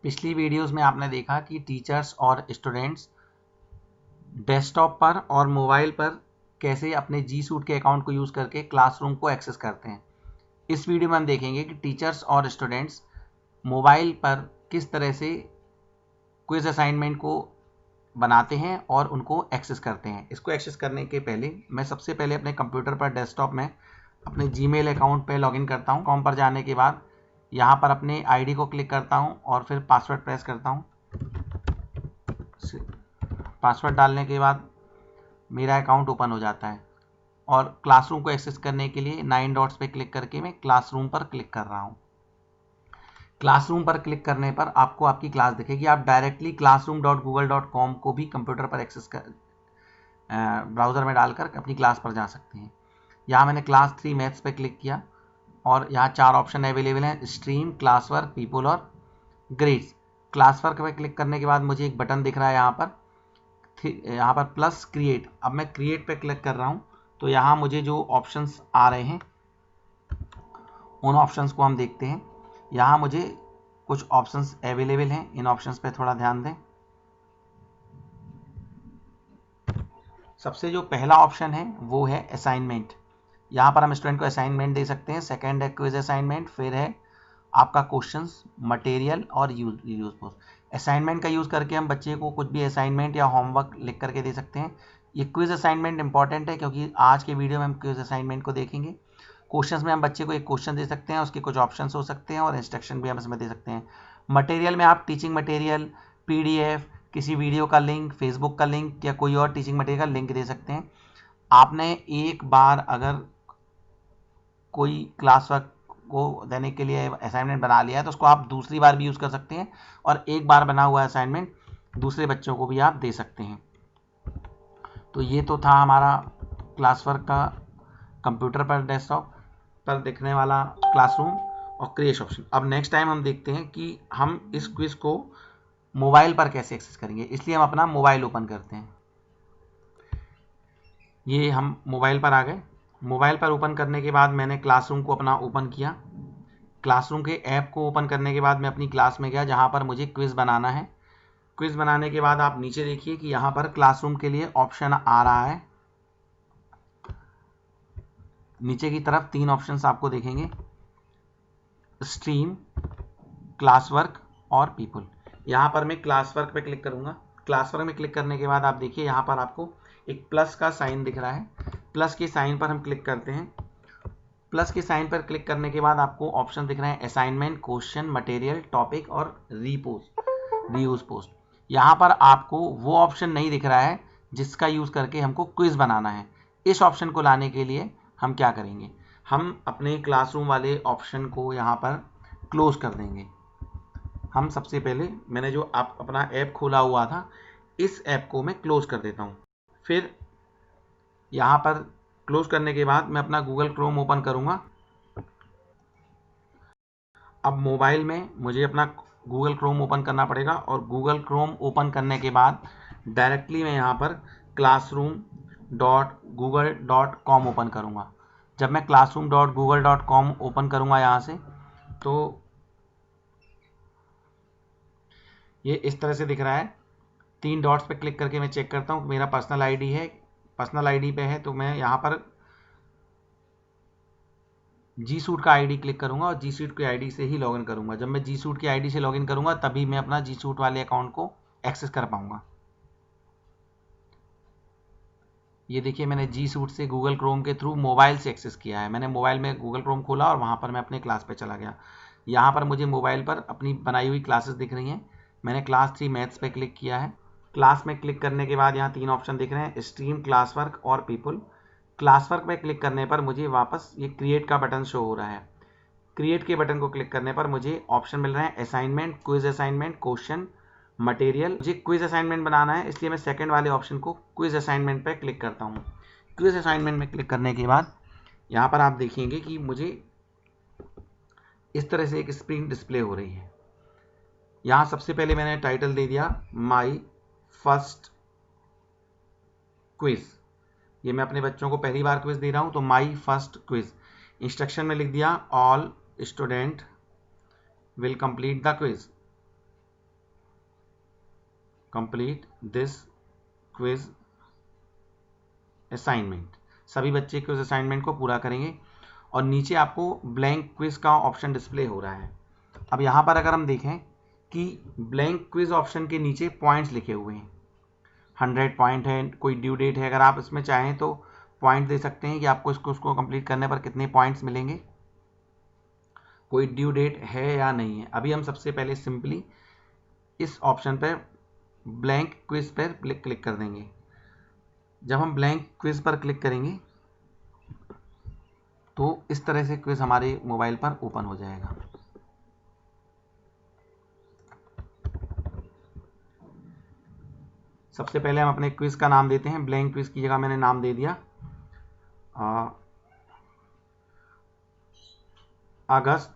पिछली वीडियोस में आपने देखा कि टीचर्स और स्टूडेंट्स डेस्कटॉप पर और मोबाइल पर कैसे अपने जी सूट के अकाउंट को यूज़ करके क्लासरूम को एक्सेस करते हैं। इस वीडियो में हम देखेंगे कि टीचर्स और स्टूडेंट्स मोबाइल पर किस तरह से क्विज असाइनमेंट को बनाते हैं और उनको एक्सेस करते हैं। इसको एक्सेस करने के पहले मैं सबसे पहले अपने कंप्यूटर पर डेस्कटॉप में अपने जीमेल अकाउंट पर लॉगिन करता हूँ। अकाउंट पर जाने के बाद यहाँ पर अपने आईडी को क्लिक करता हूँ और फिर पासवर्ड प्रेस करता हूँ। पासवर्ड डालने के बाद मेरा अकाउंट ओपन हो जाता है और क्लासरूम को एक्सेस करने के लिए 9 डॉट्स पे क्लिक करके मैं क्लासरूम पर क्लिक कर रहा हूँ। क्लासरूम पर क्लिक करने पर आपको आपकी क्लास दिखेगी। आप डायरेक्टली classroom.google.com को भी कंप्यूटर पर एक्सेस कर ब्राउज़र में डालकर अपनी क्लास पर जा सकते हैं। यहाँ मैंने क्लास 3 मैथ्स पे क्लिक किया और यहाँ 4 ऑप्शन अवेलेबल हैं: स्ट्रीम, क्लास वर्क, पीपल और ग्रेड्स। क्लास वर्क पे क्लिक करने के बाद मुझे एक बटन दिख रहा है यहाँ पर प्लस क्रिएट। अब मैं क्रिएट पे क्लिक कर रहा हूँ तो यहाँ मुझे जो ऑप्शंस आ रहे हैं उन ऑप्शंस को हम देखते हैं। यहाँ मुझे कुछ ऑप्शंस अवेलेबल हैं, इन ऑप्शंस पे थोड़ा ध्यान दें। सबसे जो पहला ऑप्शन है वो है असाइनमेंट। यहाँ पर हम स्टूडेंट को असाइनमेंट दे सकते हैं। सेकंड है क्विज असाइनमेंट, फिर है आपका क्वेश्चंस, मटेरियल और यूज पोस्ट। असाइनमेंट का यूज़ करके हम बच्चे को कुछ भी असाइनमेंट या होमवर्क लिख करके दे सकते हैं। ये क्विज असाइनमेंट इंपॉर्टेंट है क्योंकि आज के वीडियो में हम क्विज असाइनमेंट को देखेंगे। क्वेश्चंस में हम बच्चे को एक क्वेश्चन दे सकते हैं, उसके कुछ ऑप्शंस हो सकते हैं और इंस्ट्रक्शन भी हम इसमें दे सकते हैं। मटेरियल में आप टीचिंग मटेरियल, पीडीएफ, किसी वीडियो का लिंक, फेसबुक का लिंक या कोई और टीचिंग मटेरियल का लिंक दे सकते हैं। आपने एक बार अगर कोई क्लास वर्क को देने के लिए असाइनमेंट बना लिया है तो उसको आप दूसरी बार भी यूज़ कर सकते हैं और एक बार बना हुआ असाइनमेंट दूसरे बच्चों को भी आप दे सकते हैं। तो ये तो था हमारा क्लास वर्क का कंप्यूटर पर डेस्कटॉप पर दिखने वाला क्लासरूम और क्रिएट ऑप्शन। अब नेक्स्ट टाइम हम देखते हैं कि हम इस क्विज को मोबाइल पर कैसे एक्सेस करेंगे। इसलिए हम अपना मोबाइल ओपन करते हैं। ये हम मोबाइल पर आ गए। मोबाइल पर ओपन करने के बाद मैंने क्लासरूम को अपना ओपन किया। क्लासरूम के ऐप को ओपन करने के बाद मैं अपनी क्लास में गया जहाँ पर मुझे क्विज बनाना है। क्विज बनाने के बाद आप नीचे देखिए कि यहाँ पर क्लासरूम के लिए ऑप्शन आ रहा है। नीचे की तरफ 3 ऑप्शंस आपको देखेंगे: स्ट्रीम, क्लास वर्क और पीपल। यहाँ पर मैं क्लास वर्क पे क्लिक करूँगा। क्लास वर्क में क्लिक करने के बाद आप देखिए यहाँ पर आपको एक प्लस का साइन दिख रहा है। प्लस के साइन पर हम क्लिक करते हैं। प्लस के साइन पर क्लिक करने के बाद आपको ऑप्शन दिख रहे हैं: असाइनमेंट, क्वेश्चन, मटेरियल, टॉपिक और रीयूज पोस्ट। यहाँ पर आपको वो ऑप्शन नहीं दिख रहा है जिसका यूज़ करके हमको क्विज बनाना है। इस ऑप्शन को लाने के लिए हम क्या करेंगे, हम अपने क्लासरूम वाले ऑप्शन को यहाँ पर क्लोज कर देंगे। हम सबसे पहले मैंने जो अपना ऐप खोला हुआ था इस ऐप को मैं क्लोज कर देता हूँ। फिर यहाँ पर क्लोज करने के बाद मैं अपना गूगल क्रोम ओपन करूँगा। अब मोबाइल में मुझे अपना गूगल क्रोम ओपन करना पड़ेगा और गूगल क्रोम ओपन करने के बाद डायरेक्टली मैं यहाँ पर classroom.google.com ओपन करूँगा। जब मैं classroom.google.com ओपन करूँगा यहाँ से तो ये इस तरह से दिख रहा है। 3 डॉट्स पे क्लिक करके मैं चेक करता हूँ कि मेरा पर्सनल आईडी है। पर्सनल आईडी पे है तो मैं यहाँ पर जी सूट का आईडी क्लिक करूंगा और जी सूट की आईडी से ही लॉगिन करूंगा। जब मैं जी सूट की आईडी से लॉगिन करूंगा तभी मैं अपना जी सूट वाले अकाउंट को एक्सेस कर पाऊंगा। ये देखिए मैंने जी सूट से गूगल क्रोम के थ्रू मोबाइल से एक्सेस किया है। मैंने मोबाइल में गूगल क्रोम खोला और वहाँ पर मैं अपने क्लास पे चला गया। यहाँ पर मुझे मोबाइल पर अपनी बनाई हुई क्लासेस दिख रही हैं। मैंने क्लास 3 मैथ्स पे क्लिक किया है। क्लास में क्लिक करने के बाद यहाँ 3 ऑप्शन दिख रहे हैं: स्ट्रीम, क्लास वर्क और पीपल। क्लास वर्क में क्लिक करने पर मुझे वापस ये क्रिएट का बटन शो हो रहा है। क्रिएट के बटन को क्लिक करने पर मुझे ऑप्शन मिल रहे हैं: assignment, quiz assignment, question, material. मुझे क्विज असाइनमेंट बनाना है इसलिए मैं सेकंड वाले ऑप्शन को क्विज असाइनमेंट पर क्लिक करता हूँ। क्विज असाइनमेंट में क्लिक करने के बाद यहाँ पर आप देखेंगे कि मुझे इस तरह से एक स्क्रीन डिस्प्ले हो रही है। यहाँ सबसे पहले मैंने टाइटल दे दिया माई फर्स्ट क्विज। ये मैं अपने बच्चों को पहली बार क्विज दे रहा हूँ तो माई फर्स्ट क्विज। इंस्ट्रक्शन में लिख दिया all student will complete the quiz. Complete this quiz assignment. सभी बच्चे क्विज असाइनमेंट को पूरा करेंगे और नीचे आपको ब्लैंक क्विज का ऑप्शन डिस्प्ले हो रहा है। अब यहाँ पर अगर हम देखें कि ब्लैंक क्विज ऑप्शन के नीचे पॉइंट्स लिखे हुए हैं, 100 पॉइंट है, कोई ड्यू डेट है। अगर आप इसमें चाहें तो पॉइंट दे सकते हैं कि आपको इसको कंप्लीट करने पर कितने पॉइंट्स मिलेंगे, कोई ड्यू डेट है या नहीं है। अभी हम सबसे पहले सिंपली इस ऑप्शन पर ब्लैंक क्विज पर क्लिक कर देंगे। जब हम ब्लैंक क्विज पर क्लिक करेंगे तो इस तरह से क्विज हमारे मोबाइल पर ओपन हो जाएगा। सबसे पहले हम अपने क्विज का नाम देते हैं। ब्लैंक क्विज की जगह मैंने नाम दे दिया अगस्त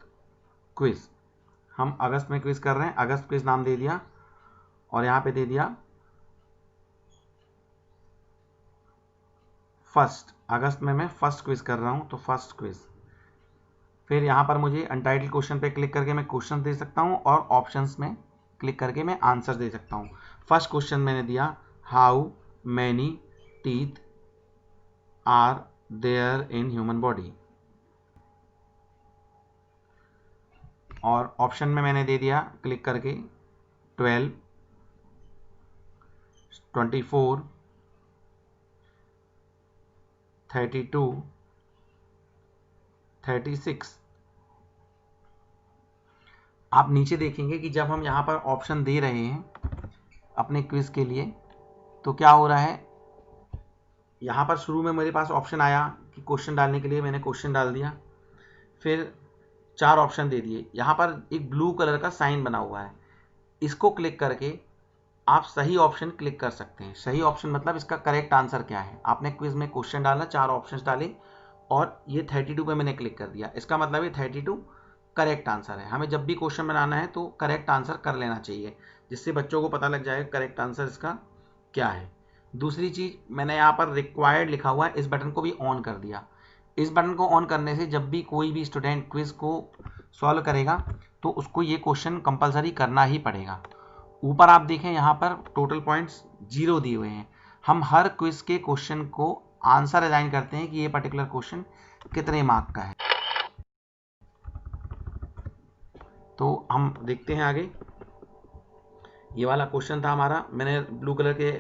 क्विज। हम अगस्त में क्विज कर रहे हैं, अगस्त क्विज नाम दे दिया और यहाँ पे दे दिया फर्स्ट। अगस्त में मैं फर्स्ट क्विज कर रहा हूँ तो फर्स्ट क्विज। फिर यहाँ पर मुझे अनटाइटल क्वेश्चन पे क्लिक करके मैं क्वेश्चन दे सकता हूँ और ऑप्शंस में क्लिक करके मैं आंसर दे सकता हूँ। फर्स्ट क्वेश्चन मैंने दिया how many teeth are there in human body, और ऑप्शन में मैंने दे दिया क्लिक करके 12, 24, 32, 36। आप नीचे देखेंगे कि जब हम यहाँ पर ऑप्शन दे रहे हैं अपने क्विज के लिए तो क्या हो रहा है, यहाँ पर शुरू में मेरे पास ऑप्शन आया कि क्वेश्चन डालने के लिए मैंने क्वेश्चन डाल दिया, फिर 4 ऑप्शन दे दिए। यहाँ पर एक ब्लू कलर का साइन बना हुआ है, इसको क्लिक करके आप सही ऑप्शन क्लिक कर सकते हैं। सही ऑप्शन मतलब इसका करेक्ट आंसर क्या है। आपने क्विज में क्वेश्चन डाला, 4 ऑप्शंस डाले और ये 32 पे मैंने क्लिक कर दिया, इसका मतलब ये 32 करेक्ट आंसर है। हमें जब भी क्वेश्चन बनाना है तो करेक्ट आंसर कर लेना चाहिए, जिससे बच्चों को पता लग जाएगा करेक्ट आंसर इसका क्या है। दूसरी चीज, मैंने यहाँ पर रिक्वायर्ड लिखा हुआ है, इस बटन को भी ऑन कर दिया। इस बटन को ऑन करने से जब भी कोई भी स्टूडेंट क्विज को सॉल्व करेगा तो उसको ये क्वेश्चन कंपलसरी करना ही पड़ेगा। ऊपर आप देखें यहाँ पर टोटल पॉइंट्स 0 दिए हुए हैं। हम हर क्विज के क्वेश्चन को आंसर असाइन करते हैं कि ये पर्टिकुलर क्वेश्चन कितने मार्क का है। तो हम देखते हैं आगे। ये वाला क्वेश्चन था हमारा, मैंने ब्लू कलर के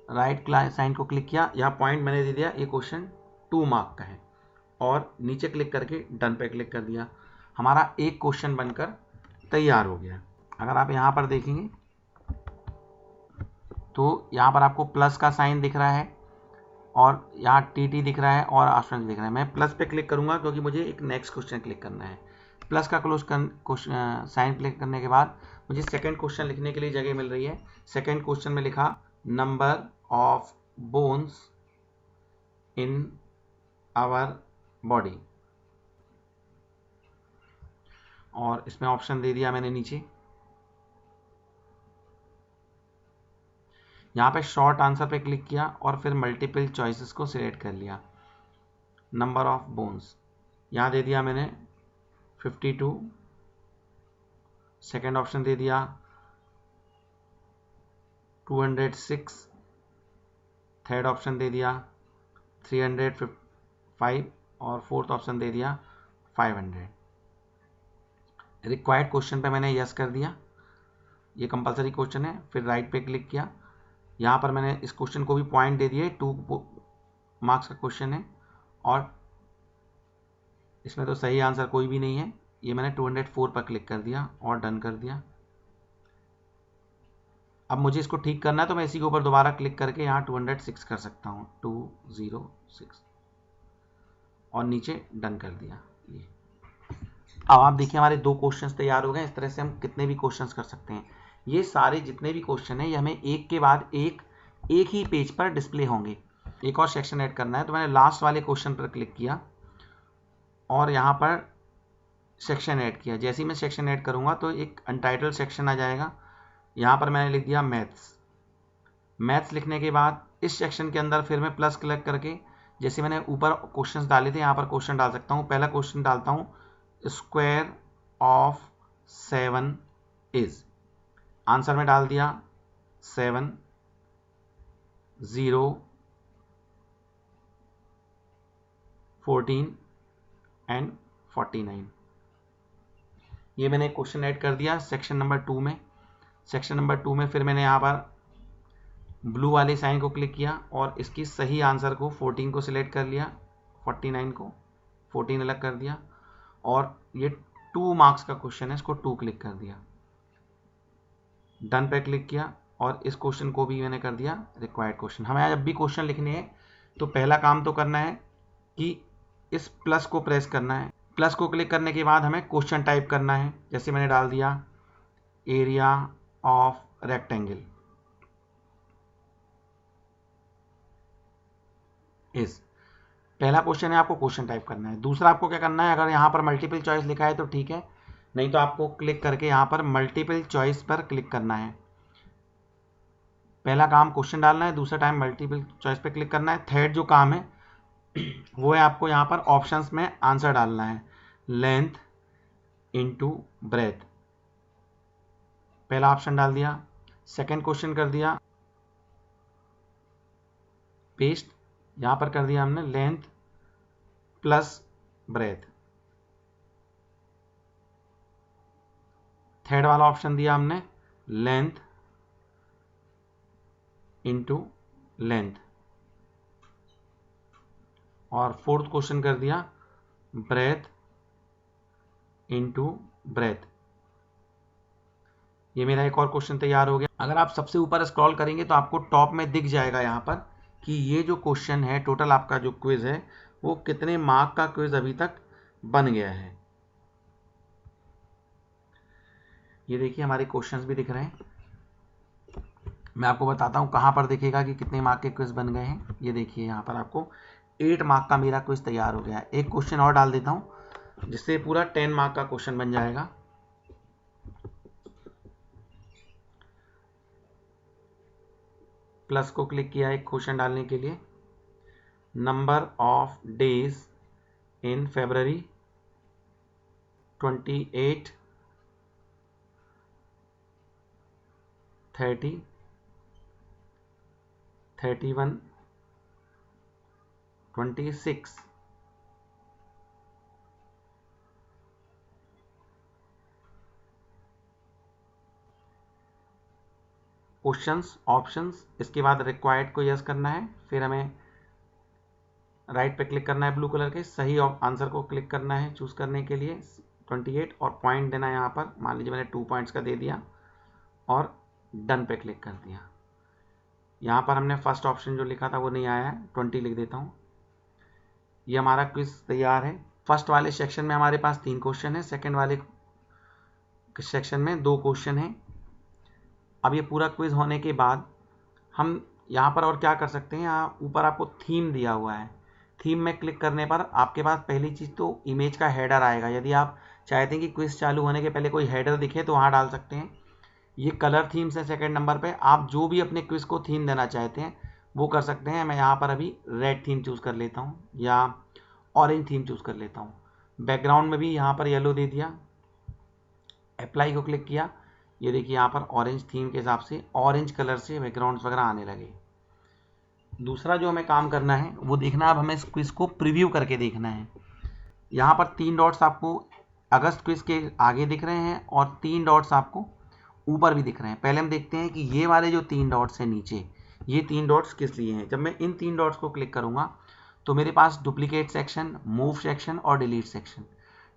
राइट साइन को क्लिक किया, यहाँ पॉइंट मैंने दे दिया, ये क्वेश्चन 2 मार्क का है और नीचे क्लिक करके डन पे क्लिक कर दिया। हमारा एक क्वेश्चन बनकर तैयार हो गया। अगर आप यहाँ पर देखेंगे तो यहाँ पर आपको प्लस का साइन दिख रहा है और यहाँ टीटी दिख रहा है और ऑप्शन दिख रहा है। मैं प्लस पे क्लिक करूंगा क्योंकि मुझे एक नेक्स्ट क्वेश्चन क्लिक करना है। प्लस का साइन क्लिक करने के बाद मुझे सेकंड क्वेश्चन लिखने के लिए जगह मिल रही है। सेकंड क्वेश्चन में लिखा number of bones in our body और इसमें ऑप्शन दे दिया मैंने नीचे। यहाँ पे शॉर्ट आंसर पे क्लिक किया और फिर मल्टीपल चॉइसेस को सिलेक्ट कर लिया। नंबर ऑफ बोन्स यहाँ दे दिया मैंने 52, सेकेंड ऑप्शन दे दिया 206, थर्ड ऑप्शन दे दिया 305 और फोर्थ ऑप्शन दे दिया 500। रिक्वायर्ड क्वेश्चन पे मैंने यस कर दिया, ये कंपलसरी क्वेश्चन है। फिर राइट पे क्लिक किया, यहाँ पर मैंने इस क्वेश्चन को भी पॉइंट दे दिए, 2 मार्क्स का क्वेश्चन है और इसमें तो सही आंसर कोई भी नहीं है। ये मैंने 204 पर क्लिक कर दिया और डन कर दिया। अब मुझे इसको ठीक करना है तो मैं इसी के ऊपर दोबारा क्लिक करके यहाँ 206 कर सकता हूँ, 206 और नीचे डन कर दिया। ये अब आप देखिए हमारे 2 क्वेश्चंस तैयार हो गए। इस तरह से हम कितने भी क्वेश्चंस कर सकते हैं। ये सारे जितने भी क्वेश्चन हैं ये हमें एक के बाद एक ही पेज पर डिस्प्ले होंगे। एक और सेक्शन ऐड करना है तो मैंने लास्ट वाले क्वेश्चन पर क्लिक किया और यहाँ पर सेक्शन ऐड किया। जैसे ही मैं सेक्शन ऐड करूँगा तो एक अनटाइटल्ड सेक्शन आ जाएगा। यहाँ पर मैंने लिख दिया मैथ्स। मैथ्स लिखने के बाद इस सेक्शन के अंदर फिर मैं प्लस क्लिक करके जैसे मैंने ऊपर क्वेश्चंस डाले थे यहाँ पर क्वेश्चन डाल सकता हूँ। पहला क्वेश्चन डालता हूँ स्क्वायर ऑफ 7 इज। आंसर में डाल दिया 7, 0, 14 एंड 49। ये मैंने क्वेश्चन ऐड कर दिया सेक्शन नंबर 2 में। सेक्शन नंबर 2 में फिर मैंने यहाँ पर ब्लू वाले साइन को क्लिक किया और इसकी सही आंसर को 14 को सिलेक्ट कर लिया, 49 को 14 अलग कर दिया, और ये 2 मार्क्स का क्वेश्चन है, इसको 2 क्लिक कर दिया, डन पे क्लिक किया, और इस क्वेश्चन को भी मैंने कर दिया रिक्वायर्ड क्वेश्चन। हमें जब भी क्वेश्चन लिखने हैं तो पहला काम तो करना है कि इस प्लस को प्रेस करना है। प्लस को क्लिक करने के बाद हमें क्वेश्चन टाइप करना है। जैसे मैंने डाल दिया एरिया ऑफ रेक्टेंगल इस, पहला क्वेश्चन है, आपको क्वेश्चन टाइप करना है। दूसरा आपको क्या करना है, अगर यहाँ पर मल्टीपल चॉइस लिखा है तो ठीक है, नहीं तो आपको क्लिक करके यहाँ पर मल्टीपल चॉइस पर क्लिक करना है। पहला काम क्वेश्चन डालना है, दूसरा टाइम मल्टीपल चॉइस पर क्लिक करना है। थर्ड जो काम है वो है आपको यहाँ पर ऑप्शंस में आंसर डालना है, लेंथ इनटू ब्रेथ। पहला ऑप्शन डाल दिया, सेकंड क्वेश्चन कर दिया पेस्ट, यहां पर कर दिया हमने लेंथ प्लस ब्रेथ। थर्ड वाला ऑप्शन दिया हमने लेंथ इनटू लेंथ, और फोर्थ क्वेश्चन कर दिया ब्रेथ इनटू ब्रेथ। ये मेरा एक और क्वेश्चन तैयार हो गया। अगर आप सबसे ऊपर स्क्रॉल करेंगे तो आपको टॉप में दिख जाएगा यहाँ पर कि ये जो क्वेश्चन है, टोटल आपका जो क्विज है वो कितने मार्क का क्विज अभी तक बन गया है। ये देखिए हमारे क्वेश्चंस भी दिख रहे हैं। मैं आपको बताता हूँ कहाँ पर दिखेगा कि कितने मार्क के क्विज बन गए हैं। ये देखिए यहाँ पर आपको 8 मार्क का मेरा क्विज तैयार हो गया है। एक क्वेश्चन और डाल देता हूँ जिससे पूरा 10 मार्क का क्वेश्चन बन जाएगा। प्लस को क्लिक किया एक क्वेश्चन डालने के लिए, number of days in February 28, 30, 31, 26। Questions, options, इसके बाद रिक्वायर्ड को यस करना है, फिर हमें राइट पे क्लिक करना है ब्लू कलर के, सही आंसर को क्लिक करना है चूज करने के लिए 28, और पॉइंट देना है यहाँ पर, मान लीजिए मैंने 2 पॉइंट्स का दे दिया और डन पे क्लिक कर दिया। यहाँ पर हमने फर्स्ट ऑप्शन जो लिखा था वो नहीं आया है, 20 लिख देता हूँ। ये हमारा क्विज तैयार है। फर्स्ट वाले सेक्शन में हमारे पास 3 क्वेश्चन है, सेकेंड वाले सेक्शन में 2 क्वेश्चन है। अब ये पूरा क्विज होने के बाद हम यहाँ पर और क्या कर सकते हैं, यहाँ ऊपर आपको थीम दिया हुआ है, थीम में क्लिक करने पर आपके पास पहली चीज़ तो इमेज का हेडर आएगा। यदि आप चाहते हैं कि क्विज चालू होने के पहले कोई हेडर दिखे तो वहाँ डाल सकते हैं। ये कलर थीम्स है सेकंड नंबर पे, आप जो भी अपने क्विज को थीम देना चाहते हैं वो कर सकते हैं। मैं यहाँ पर अभी रेड थीम चूज़ कर लेता हूँ या ऑरेंज थीम चूज़ कर लेता हूँ। बैकग्राउंड में भी यहाँ पर येलो दे दिया, अप्लाई को क्लिक किया, ये देखिए यहाँ पर ऑरेंज थीम के हिसाब से ऑरेंज कलर से बैकग्राउंड्स वगैरह आने लगे। दूसरा जो हमें काम करना है वो देखना, अब हमें इस क्विज को प्रीव्यू करके देखना है। यहाँ पर 3 डॉट्स आपको अगस्त क्विज के आगे दिख रहे हैं और 3 डॉट्स आपको ऊपर भी दिख रहे हैं। पहले हम देखते हैं कि ये वाले जो 3 डॉट्स हैं नीचे, ये 3 डॉट्स किस लिए हैं। जब मैं इन 3 डॉट्स को क्लिक करूंगा तो मेरे पास डुप्लीकेट सेक्शन, मूव सेक्शन और डिलीट सेक्शन।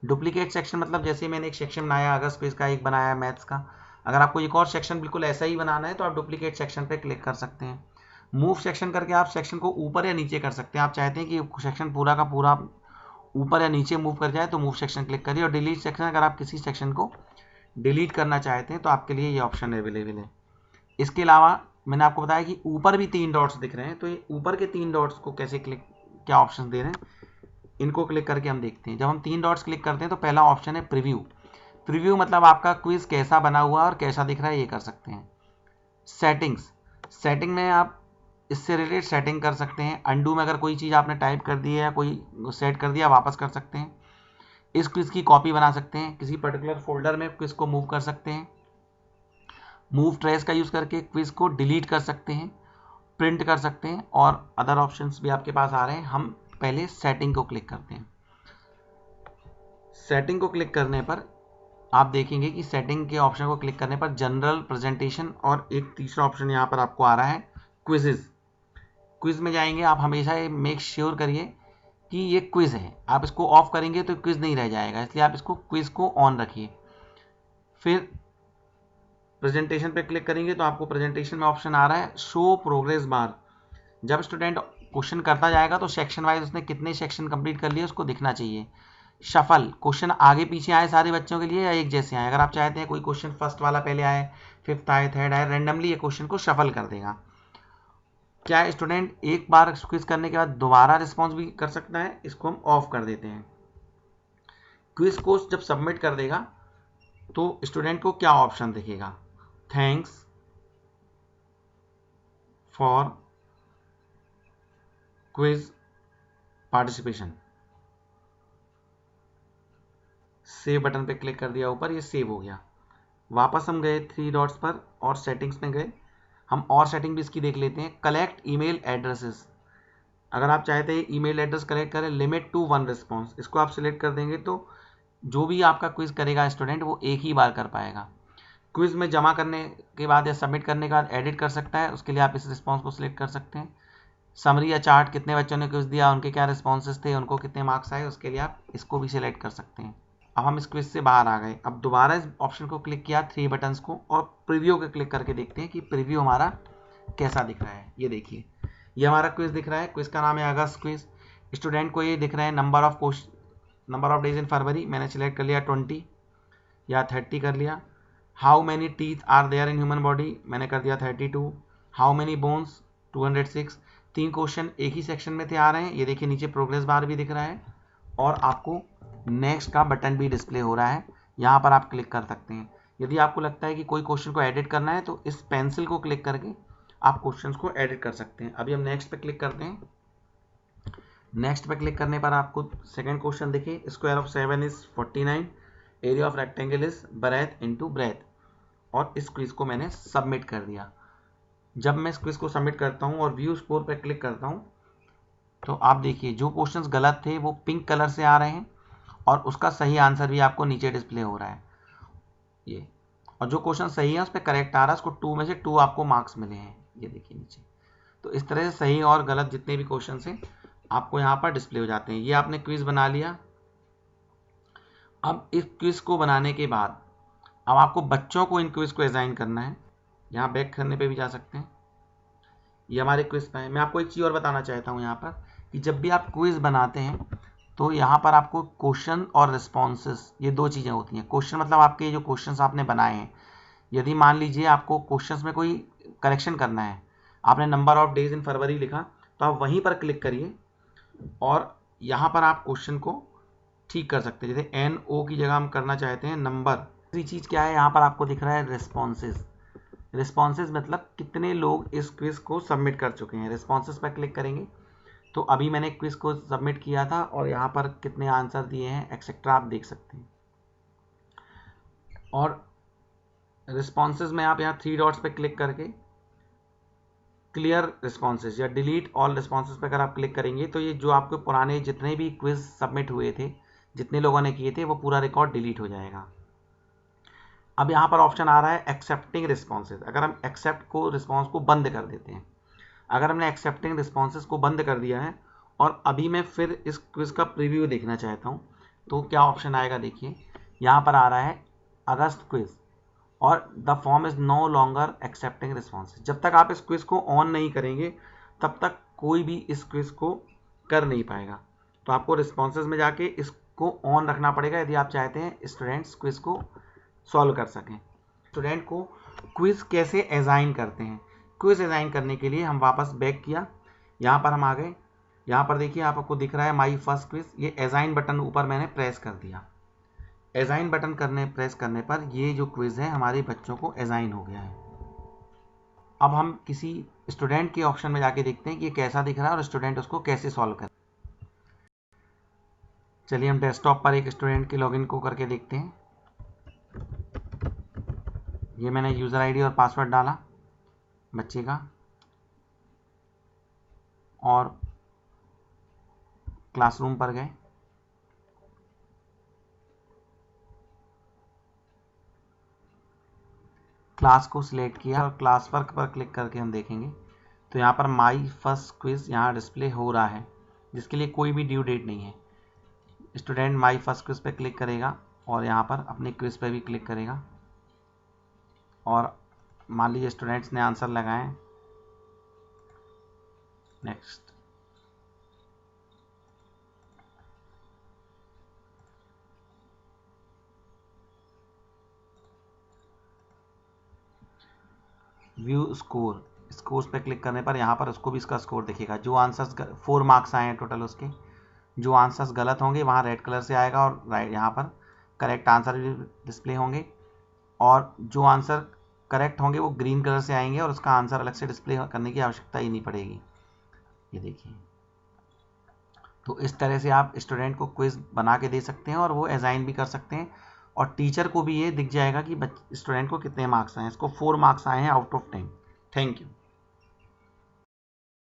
डुप्लीकेट सेक्शन मतलब जैसे मैंने एक सेक्शन बनाया अगस्त क्विज का, एक बनाया मैथ्स का, अगर आपको एक और सेक्शन बिल्कुल ऐसा ही बनाना है तो आप डुप्लीकेट सेक्शन पे क्लिक कर सकते हैं। मूव सेक्शन करके आप सेक्शन को ऊपर या नीचे कर सकते हैं। आप चाहते हैं कि सेक्शन पूरा का पूरा ऊपर या नीचे मूव कर जाए तो मूव सेक्शन क्लिक करिए। और डिलीट सेक्शन, अगर आप किसी सेक्शन को डिलीट करना चाहते हैं तो आपके लिए ये ऑप्शन अवेलेबल है। इसके अलावा मैंने आपको बताया कि ऊपर भी 3 डॉट्स दिख रहे हैं, तो ये ऊपर के 3 डॉट्स को कैसे क्लिक, क्या ऑप्शन दे रहे हैं, इनको क्लिक करके हम देखते हैं। जब हम 3 डॉट्स क्लिक करते हैं तो पहला ऑप्शन है प्रीव्यू। प्रीव्यू मतलब आपका क्विज कैसा बना हुआ और कैसा दिख रहा है ये कर सकते हैं। सेटिंग्स, सेटिंग में आप इससे रिलेटेड सेटिंग कर सकते हैं। अंडू में अगर कोई चीज़ आपने टाइप कर दी है या कोई सेट कर दिया वापस कर सकते हैं। इस क्विज की कॉपी बना सकते हैं, किसी पर्टिकुलर फोल्डर में क्विज को मूव कर सकते हैं। मूव ट्रेस का यूज़ करके क्विज को डिलीट कर सकते हैं, प्रिंट कर सकते हैं, और अदर ऑप्शंस भी आपके पास आ रहे हैं। हम पहले सेटिंग को क्लिक करते हैं। सेटिंग को क्लिक करने पर आप देखेंगे कि सेटिंग के ऑप्शन को क्लिक करने पर जनरल, प्रेजेंटेशन और एक तीसरा ऑप्शन यहाँ पर आपको आ रहा है क्विजेज। क्विज में जाएंगे, आप हमेशा ये मेक श्योर करिए कि ये क्विज है। आप इसको ऑफ करेंगे तो क्विज नहीं रह जाएगा, इसलिए आप इसको क्विज को ऑन रखिए। फिर प्रेजेंटेशन पे क्लिक करेंगे तो आपको प्रेजेंटेशन में ऑप्शन आ रहा है शो प्रोग्रेस बार। जब स्टूडेंट क्वेश्चन करता जाएगा तो सेक्शन वाइज उसने कितने सेक्शन कंप्लीट कर लिए उसको दिखना चाहिए। शफल, क्वेश्चन आगे पीछे आए सारे बच्चों के लिए या एक जैसे आए। अगर आप चाहते हैं कोई क्वेश्चन फर्स्ट वाला पहले आए, फिफ्थ आए, थर्ड आए, रेंडमली ये क्वेश्चन को शफल कर देगा। क्या स्टूडेंट एक बार क्विज करने के बाद दोबारा रिस्पॉन्स भी कर सकता है, इसको हम ऑफ कर देते हैं। क्विज को जब सबमिट कर देगा तो स्टूडेंट को क्या ऑप्शन दिखेगा, thanks for quiz participation. Save button पे क्लिक कर दिया ऊपर, ये सेव हो गया। वापस हम गए 3 डॉट्स पर और सेटिंग्स में गए। हम और सेटिंग भी इसकी देख लेते हैं। कलेक्ट ईमेल एड्रेसेस, अगर आप चाहते हैं ईमेल एड्रेस कलेक्ट करें, लिमिट टू 1 रिस्पॉन्स, इसको आप सिलेक्ट कर देंगे तो जो भी आपका क्विज करेगा स्टूडेंट वो एक ही बार कर पाएगा। क्विज में जमा करने के बाद या सबमिट करने के बाद एडिट कर सकता है, उसके लिए आप इस रिस्पॉन्स को सिलेक्ट कर सकते हैं। समरी या चार्ट, कितने बच्चों ने क्विज दिया, उनके क्या रिस्पॉन्सेस थे, उनको कितने मार्क्स आए, उसके लिए आप इसको भी सिलेक्ट कर सकते हैं। अब हम इस क्विज से बाहर आ गए। अब दोबारा इस ऑप्शन को क्लिक किया 3 बटन्स को और प्रीव्यू को क्लिक करके देखते हैं कि प्रीव्यू हमारा कैसा दिख रहा है। ये देखिए, ये हमारा क्विज दिख रहा है। क्विज का नाम है अगस्त क्विज। स्टूडेंट को ये दिख रहा है नंबर ऑफ डेज इन फरवरी, मैंने सिलेक्ट कर लिया 20 या 30 कर लिया। How many teeth are there in human body, मैंने कर दिया 32। How many bones, 206। 3 क्वेश्चन एक ही सेक्शन में थे आ रहे हैं। ये देखिए नीचे प्रोग्रेस बार भी दिख रहा है और आपको नेक्स्ट का बटन भी डिस्प्ले हो रहा है, यहाँ पर आप क्लिक कर सकते हैं। यदि आपको लगता है कि कोई क्वेश्चन को एडिट करना है तो इस पेंसिल को क्लिक करके आप क्वेश्चंस को एडिट कर सकते हैं। अभी हम नेक्स्ट पे क्लिक करते हैं। नेक्स्ट पे क्लिक करने पर आपको सेकंड क्वेश्चन दिखे, square of 7 is 49, area of rectangle is breadth into breadth, और इस क्विज को मैंने सबमिट कर दिया। जब मैं इस क्विज को सबमिट करता हूँ और व्यू स्कोर पर क्लिक करता हूँ तो आप देखिए जो क्वेश्चंस गलत थे वो पिंक कलर से आ रहे हैं और उसका सही आंसर भी आपको नीचे डिस्प्ले हो रहा है ये, और जो क्वेश्चन सही है उस पर करेक्ट आ रहा है, उसको 2 में से 2 आपको मार्क्स मिले हैं, ये देखिए नीचे। तो इस तरह से सही और गलत जितने भी क्वेश्चन हैं आपको यहाँ पर डिस्प्ले हो जाते हैं। ये आपने क्विज बना लिया। अब इस क्विज को बनाने के बाद अब आपको बच्चों को इन क्विज को असाइन करना है। यहाँ बैक करने पे भी जा सकते हैं। ये हमारे क्विज पे है। मैं आपको एक चीज़ और बताना चाहता हूँ यहाँ पर कि जब भी आप क्विज बनाते हैं तो यहाँ पर आपको क्वेश्चन और रिस्पॉन्सेस, ये 2 चीज़ें होती हैं। क्वेश्चन मतलब आपके जो क्वेश्चंस आपने बनाए हैं, यदि मान लीजिए आपको क्वेश्चंस में कोई करेक्शन करना है, आपने नंबर ऑफ डेज इन फरवरी लिखा तो आप वहीं पर क्लिक करिए और यहाँ पर आप क्वेश्चन को ठीक कर सकते हैं। जैसे NO की जगह हम करना चाहते हैं नंबर। दूसरी चीज़ क्या है, यहाँ पर आपको दिख रहा है रिस्पॉन्सेज। रिस्पॉन्सेज मतलब कितने लोग इस क्विज को सबमिट कर चुके हैं। रिस्पॉन्सेज पर क्लिक करेंगे तो अभी मैंने क्विज को सबमिट किया था और यहाँ पर कितने आंसर दिए हैं एक्सेट्रा आप देख सकते हैं। और रिस्पॉन्सेज में आप यहाँ 3 डॉट्स पे क्लिक करके क्लियर रिस्पॉन्सेज या डिलीट ऑल रिस्पॉन्सेज पे अगर आप क्लिक करेंगे तो ये जो आपके पुराने जितने भी क्विज सबमिट हुए थे, जितने लोगों ने किए थे, वो पूरा रिकॉर्ड डिलीट हो जाएगा। अब यहाँ पर ऑप्शन आ रहा है एक्सेप्टिंग रिस्पॉन्सेज। अगर हम एक्सेप्ट को रिस्पॉन्स को बंद कर देते हैं, अगर हमने एक्सेप्टिंग रिस्पॉन्सेज को बंद कर दिया है और अभी मैं फिर इस क्विज का प्रीव्यू देखना चाहता हूँ तो क्या ऑप्शन आएगा, देखिए यहाँ पर आ रहा है अगस्त क्विज और the form is no longer accepting responses. जब तक आप इस क्विज को ऑन नहीं करेंगे तब तक कोई भी इस क्विज को कर नहीं पाएगा। तो आपको रिस्पॉन्सेज में जाके इसको ऑन रखना पड़ेगा यदि आप चाहते हैं स्टूडेंट्स क्विज को सॉल्व कर सकें। स्टूडेंट को क्विज कैसे असाइन करते हैं, क्विज असाइन करने के लिए हम वापस बैक किया, यहाँ पर हम आ गए। यहाँ पर देखिए आपको दिख रहा है माई फर्स्ट क्विज, ये असाइन बटन ऊपर मैंने प्रेस कर दिया। असाइन बटन प्रेस करने पर ये जो क्विज है हमारे बच्चों को असाइन हो गया है। अब हम किसी स्टूडेंट के ऑप्शन में जाके देखते हैं कि ये कैसा दिख रहा है और स्टूडेंट उसको कैसे सॉल्व करें। चलिए हम डेस्कटॉप पर एक स्टूडेंट के लॉगिन को करके देखते हैं। ये मैंने यूज़र आईडी और पासवर्ड डाला बच्चे का, और क्लासरूम पर गए, क्लास को सिलेक्ट किया और क्लास वर्क पर क्लिक करके हम देखेंगे तो यहाँ पर माई फर्स्ट क्विज यहाँ डिस्प्ले हो रहा है, जिसके लिए कोई भी ड्यू डेट नहीं है। स्टूडेंट माई फर्स्ट क्विज पे क्लिक करेगा और यहाँ पर अपने क्विज पे भी क्लिक करेगा, और मान लीजिए स्टूडेंट्स ने आंसर लगाए, नेक्स्ट। व्यू स्कोर, स्कोर्स पे क्लिक करने पर यहाँ पर उसको भी इसका स्कोर दिखेगा। जो आंसर्स 4 मार्क्स आए हैं टोटल उसके, जो आंसर्स गलत होंगे वहाँ रेड कलर से आएगा और राइट यहाँ पर करेक्ट आंसर भी डिस्प्ले होंगे, और जो आंसर करेक्ट होंगे वो ग्रीन कलर से आएंगे और उसका आंसर अलग से डिस्प्ले करने की आवश्यकता ही नहीं पड़ेगी। ये देखिए, तो इस तरह से आप स्टूडेंट को क्विज बना के दे सकते हैं और वो असाइन भी कर सकते हैं, और टीचर को भी ये दिख जाएगा कि स्टूडेंट को कितने मार्क्स आए हैं। इसको 4 मार्क्स आए हैं आउट ऑफ 10। Thank you.